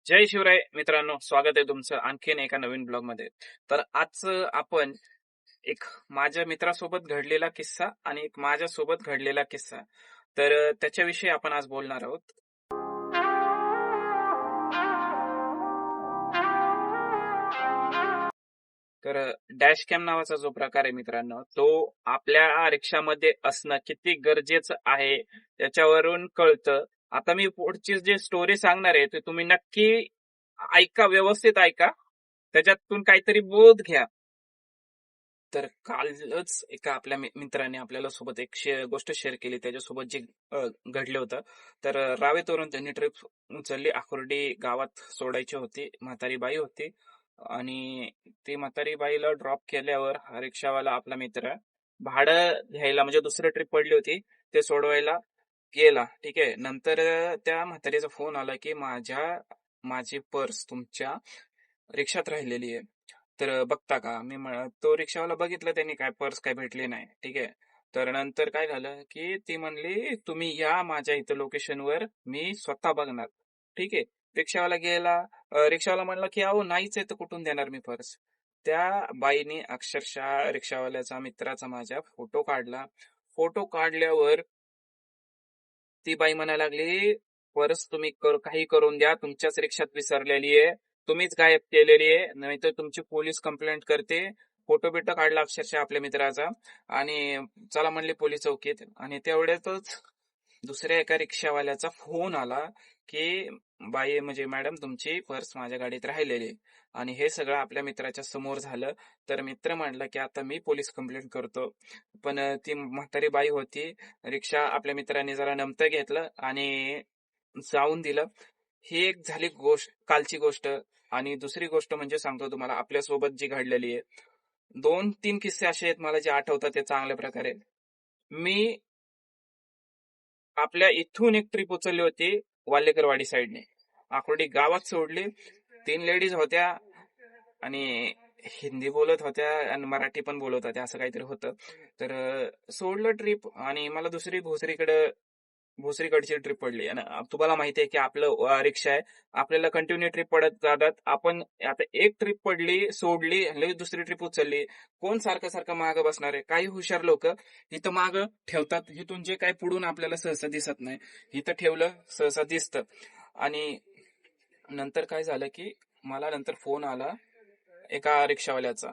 जय शिवराय मित्रांनो, स्वागत आहे तुमचं आणखीन एका नवीन ब्लॉग मध्ये. तर आज आपण एक माझ्या मित्रासोबत घडलेला किस्सा आणि एक माझ्यासोबत घडलेला किस्सा, तर त्याच्याविषयी आपण आज बोलणार आहोत. तर डॅश कॅम नावाचा जो प्रकार आहे मित्रांनो, तो आपल्या रिक्षामध्ये असणं किती गरजेचं आहे त्याच्यावरून कळतं. आता मी पुढची जी स्टोरी सांगणार आहे ते तुम्ही नक्की ऐका, व्यवस्थित ऐका, त्याच्यातून काहीतरी बोध घ्या. तर कालच एका आपल्या मित्राने आपल्याला सोबत एक गोष्ट शेअर केली, त्याच्यासोबत जे घडलं होतं. तर रावेतवरून त्यांनी ट्रिप उचलली. आकुर्डी गावात सोडायची होती. म्हातारी बाई होती आणि ती म्हातारी बाईला ड्रॉप केल्यावर हा रिक्षावाला आपला मित्र भाडं घ्यायला, म्हणजे दुसरी ट्रिप पडली होती ते सोडवायला गेला. ठीक आहे. नंतर त्या म्हातारीचा फोन आला की माझी पर्स तुमच्या रिक्षात राहिलेली आहे, तर बघता का? तो रिक्षावाला बघितलं त्यांनी, काय पर्स काय भेटली नाही. ठीक आहे. तर नंतर काय झालं की ती म्हणली तुम्ही या माझ्या इथं लोकेशनवर, मी स्वतः बघणार. ठीक आहे. रिक्षावाला गेला. रिक्षावाला म्हणला की अहो नाहीच आहे तर कुठून देणार मी पर्स. त्या बाईने अक्षरशः रिक्षावाल्याचा मित्राचा माझ्या फोटो काढला. फोटो काढल्यावर ती बाई म्हणायला लागली, पर्स तुम्ही काही करून द्या, तुमच्याच रिक्षात विसरलेली आहे, तुम्हीच गायब केलेली आहे, नाहीतर तुमची पोलीस कंप्लेंट करते. फोटो बिटो काढला अक्षरशः आपल्या मित्राचा आणि चला म्हणले पोलीस चौकीत. आणि तेवढ्यातच दुसऱ्या एका रिक्षावाल्याचा फोन आला की बाई, म्हणजे मॅडम तुमची पर्स माझ्या गाडीत राहिलेली आहे. आणि हे सगळं आपल्या मित्राच्या समोर झालं. तर मित्र म्हणला की आता मी पोलीस कंप्लेंट करतो. पण ती म्हातारी बाई होती. रिक्षा आपल्या मित्राने जरा नमतं घेतलं आणि जाऊन दिलं. ही एक झाली गोष्ट, कालची गोष्ट. आणि दुसरी गोष्ट म्हणजे सांगतो तुम्हाला आपल्या सोबत जी घडलेली आहे. 2-3 किस्से असे आहेत मला जे आठवतात ते चांगल्या प्रकारे. मी आपल्या इथून एक ट्रिप उचलली होती वाल्लेकरवाडी साईडने. आकुर्डी गावात सोडली. 3 लेडीज होत्या आणि हिंदी बोलत होत्या आणि मराठी पण बोलत होत्या, असं काहीतरी होतं. तर सोडलं ट्रिप आणि मला दुसरी भोसरीकडची ट्रिप पडली. आणि तुम्हाला माहिती आहे की आपलं रिक्षा आहे, आपल्याला कंटिन्यू ट्रिप पडत जातात. आपण आता एक ट्रिप पडली, सोडली, लगेच दुसरी ट्रिप उचलली. कोण सारखं सारखं मागं बसणार आहे? काही हुशार लोक इथं मागं ठेवतात, इथून जे काही पुढून आपल्याला सहसा दिसत नाही, इथं ठेवलं सहसा दिसतं. आणि नंतर काय झालं की मला नंतर फोन आला एका रिक्षावाल्याचा.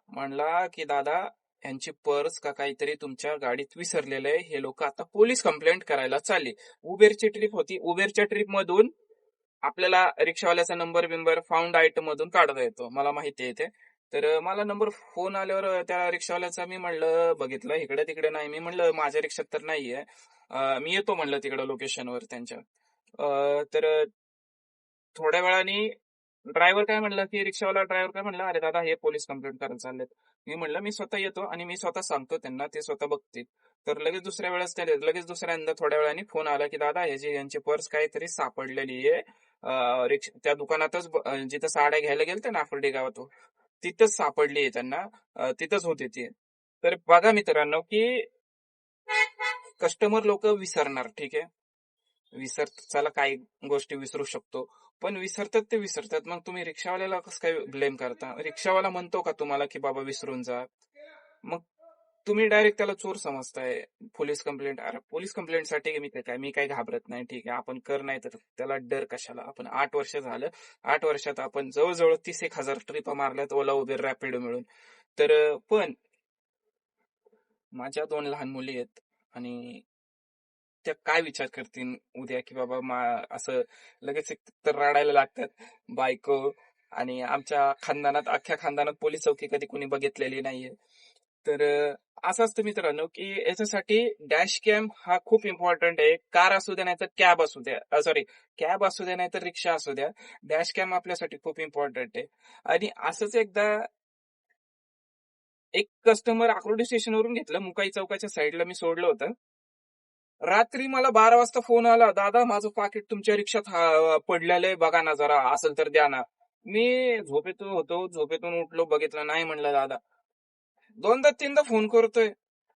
म्हणला की दादा, यांची पर्स का काहीतरी तुमच्या गाडीत विसरलेलं आहे, हे लोक आता पोलीस कंप्लेंट करायला चालली. उबेरची ट्रिप होती. उबेरच्या ट्रिप मधून आपल्याला रिक्षावाल्याचा नंबर बिंबर फाउंड आयटम मधून काढता येतो, मला माहिती आहे ते. तर मला नंबर फोन आल्यावर त्या रिक्षावाल्याचा मी म्हणलं बघितलं, इकडे तिकडे नाही. मी म्हणलं माझ्या रिक्षात तर नाहीये. मी येतो म्हणलं तिकडे लोकेशनवर त्यांच्या. तर थोड्या वेळाने ड्रायव्हर काय म्हणला की रिक्षावाला ड्रायव्हर काय म्हणला, अरे दादा हे पोलीस कंप्लेंट करायला चाललेत. मी म्हणलं मी स्वतः येतो आणि मी स्वतः सांगतो त्यांना, ते स्वतः बघतील. तर लगेच दुसऱ्या वेळेस लगेच दुसऱ्यांदा थोड्या वेळाने फोन आला की दादा हे जे यांची पर्स काहीतरी सापडलेली आहे. त्या दुकानातच जिथं साड्या घ्यायला गेलते ना आकुर्डी गावात, तिथंच सापडली आहे त्यांना. तिथंच होती ती. तर बघा मित्रांनो की कस्टमर लोक विसरणार. ठीक आहे. चला काही गोष्टी विसरू शकतो, पण विसरतात ते विसरतात. मग तुम्ही रिक्षावाल्याला कसं काय ब्लेम करता? रिक्षावाला म्हणतो का तुम्हाला की बाबा विसरून जा? मग तुम्ही डायरेक्ट त्याला चोर समजताय. पोलीस कंप्लेंट, अरे पोलीस कंप्लेंटसाठी मी काय घाबरत नाही. ठीक आहे, आपण कर, नाही तर त्याला डर कशाला? आपण 8 वर्ष झालं, 8 वर्षात आपण जवळजवळ 30,000 ट्रिपा मारल्यात ओला उबेर रॅपिडो मिळून. तर पण माझ्या 2 लहान मुली आहेत आणि त्या काय विचार करतील उद्या की बाबा असं लगेच एक तर रडायला लागतात बायको. आणि आमच्या खानदानात, अख्ख्या खानदानात पोलीस चौकी कधी कोणी बघितलेली नाहीये. तर असं असतं मित्रांनो की याच्यासाठी डॅश कॅम हा खूप इम्पॉर्टंट आहे. कार असू द्या नाही तर कॅब असू द्या, सॉरी, कॅब असू द्या नाही तर रिक्षा असू द्या, डॅश कॅम आपल्यासाठी खूप इम्पॉर्टंट आहे. आणि असंच एकदा एक कस्टमर आकुर्डी स्टेशनवरून घेतलं, मुकाई चौकाच्या साईडला मी सोडलं होतं. रात्री मला 12 वाजता फोन आला, दादा माझं पाकिट तुमच्या रिक्षात पडलेलं आहे, बघा ना जरा, असेल तर द्या ना. मी झोपेतून उठलो, बघितलं नाही. म्हणलं दादा, दोनदा तीनदा फोन करतोय,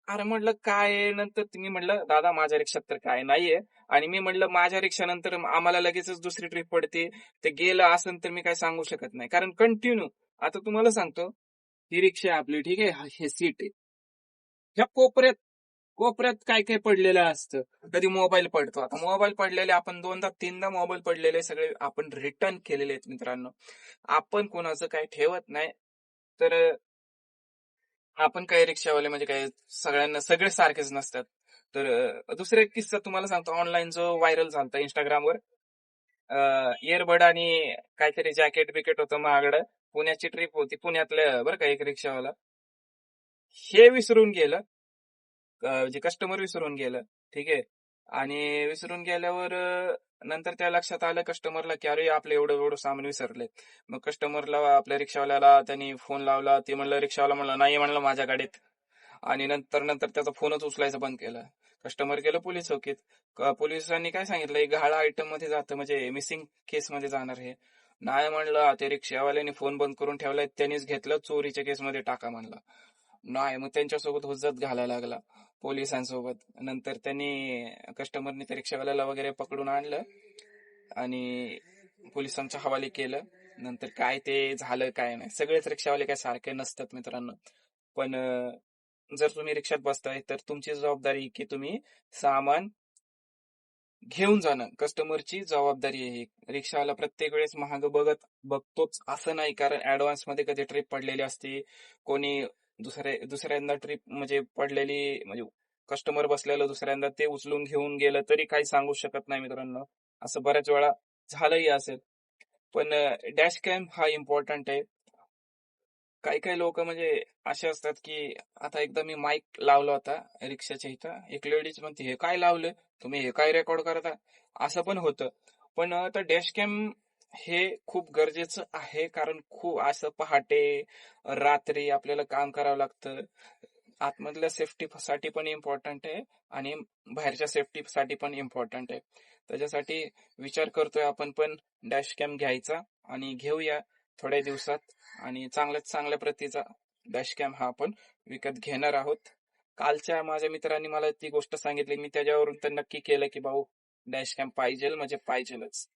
अरे म्हटलं काय आहे? नंतर मी म्हटलं, "दादा माझ्या रिक्षात तर काय नाहीये." आणि मी म्हटलं, "माझ्या रिक्षानंतर आम्हाला लगेचच दुसरी ट्रिप पडते. ते गेलं असेल तर मी काही सांगू शकत नाही." कारण कंटिन्यू आता तुम्हाला सांगतो, ही रिक्षा आहे आपली ठीक आहे. हे सीट आहे. ह्या कोपऱ्यात कोपऱ्यात काय काय पडलेलं असतं. कधी मोबाईल पडतो. आता मोबाईल पडलेले आपण 2दा-3दा मोबाईल पडलेले सगळे आपण रिटर्न केलेले आहेत मित्रांनो. आपण कोणाचं काही ठेवत नाही. तर आपण काही रिक्षावाले म्हणजे काय सगळ्यांना सगळे सारखेच नसतात. तर दुसरा एक किस्सा तुम्हाला सांगतो ऑनलाईन जो व्हायरल झालता Instagramवर. इयरबड आणि काहीतरी जॅकेट-बिकेट होतं महागडं. पुण्याची ट्रिप होती. पुण्यातलं बरं का एक रिक्षावाला. हे विसरून गेलं. जे कस्टमर विसरून गेलं. ठीक आहे. आणि विसरून गेल्यावर नंतर त्या लक्षात आलं कस्टमरला, की "अरे, आपलं एवढं-एवढं सामान विसरलंय." मग कस्टमरला आपल्या रिक्षावाल्याला त्यांनी फोन लावला. ते म्हणलं रिक्षावाला म्हणला, "नाही," म्हणलं, "माझ्या गाडीत." आणि नंतर त्याचा फोनच उचलायचं बंद केलं. कस्टमर गेलं पोलीस चौकीत. पोलिसांनी काय सांगितलं, "हे गहाळ आयटममध्ये जातं म्हणजे मिसिंग केसमध्ये जाणार हे." नाही म्हणलं, "ते रिक्षावाल्याने फोन बंद करून ठेवलाय. त्यांनीच घेतलं. चोरीच्या केसमध्ये टाका." म्हणलं. नाही, मग त्यांच्यासोबत हुज्जत घालायला लागला पोलिसांसोबत. नंतर त्यांनी कस्टमरनी त्या रिक्षावाल्याला वगैरे पकडून आणलं आणि पोलिसांच्या हवाले केलं. नंतर काय ते झालं काय नाही. सगळेच रिक्षावाले काय सारखे नसतात मित्रांनो. पण जर तुम्ही रिक्षात बसताय तर तुमची जबाबदारी की तुम्ही सामान घेऊन जाणं कस्टमरची जबाबदारी आहे ही. रिक्षावाला प्रत्येक वेळेस महाग बघतोच असं नाही, कारण ऍडव्हान्स मध्ये कधी ट्रिप पडलेली असते. कोणी दुसऱ्यांदा ट्रिप म्हणजे पडलेली म्हणजे कस्टमर बसलेलं दुसऱ्यांदा ते उचलून घेऊन गेलं तरी काही सांगू शकत नाही मित्रांनो. असं बऱ्याच वेळा झालंही असेल. पण डॅश कॅम हा इम्पॉर्टंट आहे. काही काही लोक म्हणजे असे असतात की आता एकदा मी माईक लावला होता रिक्षाच्या इथं. एक लेडीज म्हणते, "हे काय लावलंय? तुम्ही हे काय रेकॉर्ड करता?" असं पण होतं. पण आता डॅश कॅम हे खूप गरजेचं आहे, कारण खूप असं पहाटे, रात्री आपल्याला काम करावं लागतं. आतमधल्या सेफ्टीसाठी पण इम्पॉर्टंट आहे आणि बाहेरच्या सेफ्टीसाठी पण इम्पॉर्टंट आहे. त्याच्यासाठी विचार करतोय आपण पण डॅश कॅम घ्यायचा आणि घेऊया थोड्या दिवसात. आणि चांगल्यात चांगल्या प्रतीचा डॅशकॅम हा आपण विकत घेणार आहोत. कालच्या माझ्या मित्रांनी मला ती गोष्ट सांगितली. मी त्याच्यावरून तर नक्की केलं की भाऊ डॅशकॅम पाहिजेल म्हणजे पाहिजेलच.